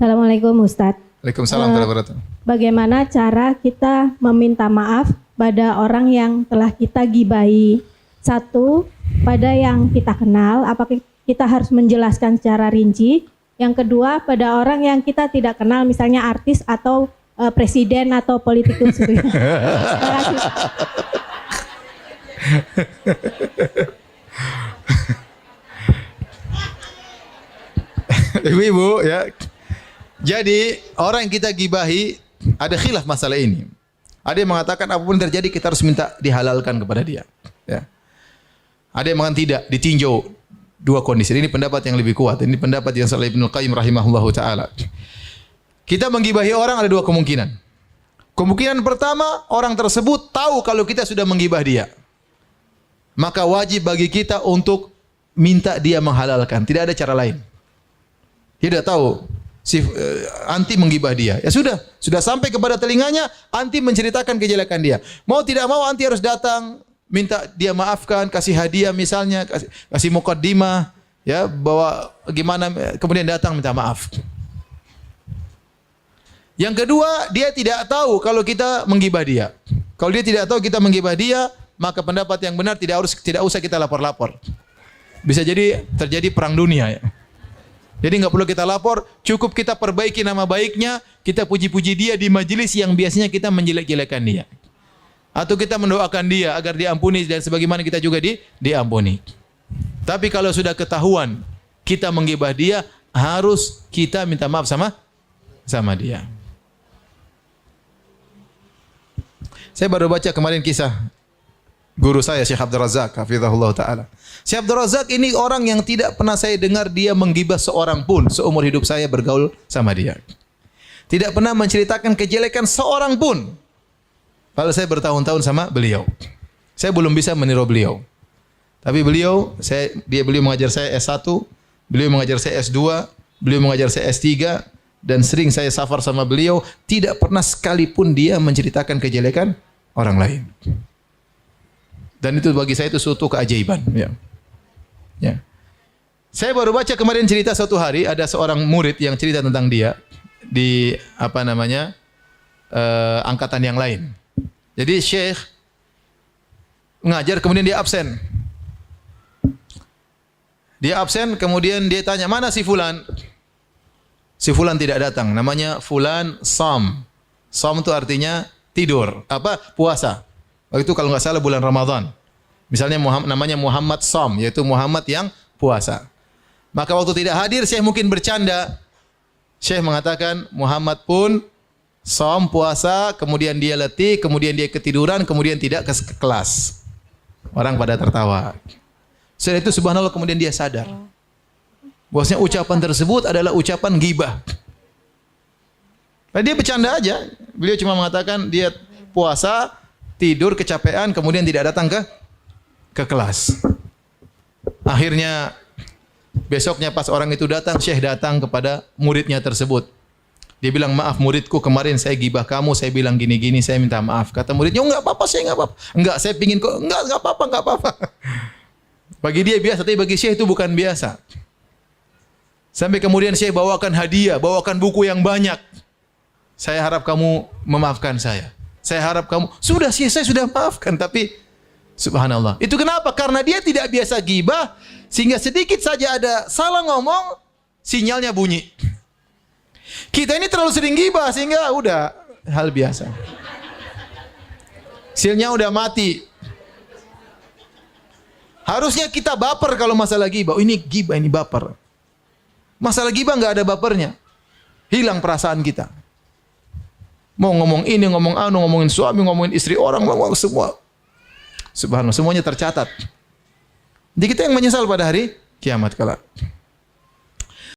Assalamualaikum Ustadz. Waalaikumsalam warahmatullahi wabarakatuh. Bagaimana cara kita meminta maaf pada orang yang telah kita gibahi? Satu, pada yang kita kenal, apakah kita harus menjelaskan secara rinci? Yang kedua, pada orang yang kita tidak kenal, misalnya artis atau presiden atau politikus. Terima kasih. Ibu-ibu ya. Jadi orang yang kita gibahi ada khilaf masalah ini. Ada yang mengatakan apapun terjadi kita harus minta dihalalkan kepada dia. Ya. Ada yang mengatakan tidak, ditinjau dua kondisi. Ini pendapat yang lebih kuat. Ini pendapat yang Shalih Ibnu Qayyim rahimahullahu taala. Kita menggibahi orang ada dua kemungkinan. Kemungkinan pertama, orang tersebut tahu kalau kita sudah menggibah dia. Maka wajib bagi kita untuk minta dia menghalalkan. Tidak ada cara lain. Dia tidak tahu anti menggibah dia. Ya sudah sampai kepada telinganya, anti menceritakan kejelekan dia. Mau tidak mau anti harus datang, minta dia maafkan, kasih hadiah misalnya, kasih mukaddimah, ya, bahwa gimana, kemudian datang minta maaf. Yang kedua, dia tidak tahu kalau kita menggibah dia. Kalau dia tidak tahu kita menggibah dia, maka pendapat yang benar tidak usah kita lapor-lapor. Bisa jadi terjadi perang dunia, ya. Jadi nggak perlu kita lapor, cukup kita perbaiki nama baiknya, kita puji-puji dia di majelis yang biasanya kita menjelek-jelekan dia. Atau kita mendoakan dia agar diampuni dan sebagaimana kita juga diampuni. Tapi kalau sudah ketahuan kita menggibah dia, harus kita minta maaf sama dia. Saya baru baca kemarin kisah guru saya Syekh Abdul Razak hafizahullah taala. Syekh Abdul Razak ini orang yang tidak pernah saya dengar dia menggibah seorang pun seumur hidup saya bergaul sama dia. Tidak pernah menceritakan kejelekan seorang pun. Padahal saya bertahun-tahun sama beliau. Saya belum bisa meniru beliau. Tapi beliau mengajar saya S1, beliau mengajar saya S2, beliau mengajar saya S3 dan sering saya safar sama beliau, tidak pernah sekalipun dia menceritakan kejelekan orang lain. Dan itu bagi saya itu suatu keajaiban, ya. Ya. Saya baru baca kemarin cerita suatu hari ada seorang murid yang cerita tentang dia di angkatan yang lain. Jadi Syekh mengajar kemudian dia absen. Dia absen kemudian dia tanya, "Mana si fulan?" Si fulan tidak datang, namanya fulan Sham. Sham itu artinya tidur, puasa. Waktu itu kalau nggak salah bulan Ramadan. Misalnya namanya Muhammad Sham, yaitu Muhammad yang puasa. Maka waktu tidak hadir, Syekh mungkin bercanda. Syekh mengatakan Muhammad pun Sham puasa, kemudian dia letih, kemudian dia ketiduran, kemudian tidak ke kelas. Orang pada tertawa. Setelah itu subhanallah kemudian dia sadar. Bahwasanya ucapan tersebut adalah ucapan ghibah. Nah, dia bercanda aja. Beliau cuma mengatakan dia puasa, tidur, kecapean, kemudian tidak datang ke kelas. Akhirnya besoknya pas orang itu datang, Syekh datang kepada muridnya tersebut. Dia bilang, "Maaf muridku, kemarin saya gibah kamu, saya bilang gini-gini, saya minta maaf." Kata muridnya, "Oh, enggak apa-apa, saya enggak apa-apa." "Enggak, saya pingin kok." Enggak apa-apa. Bagi dia biasa, tapi bagi Syekh itu bukan biasa. Sampai kemudian Syekh bawakan hadiah, bawakan buku yang banyak. "Saya harap kamu memaafkan saya. Saya harap kamu." Sudah sih, saya sudah maafkan, tapi subhanallah. Itu kenapa? Karena dia tidak biasa gibah, sehingga sedikit saja ada salah ngomong, sinyalnya bunyi. Kita ini terlalu sering gibah, sehingga udah hal biasa. Sinyalnya udah mati. Harusnya kita baper kalau masalah gibah. Oh, ini gibah, ini baper. Masalah gibah nggak ada bapernya. Hilang perasaan kita. Mau ngomong ini, ngomong anu, ngomongin suami, ngomongin istri orang, ngomong semua. Subhanallah, semuanya tercatat. Jadi kita yang menyesal pada hari kiamat kelak.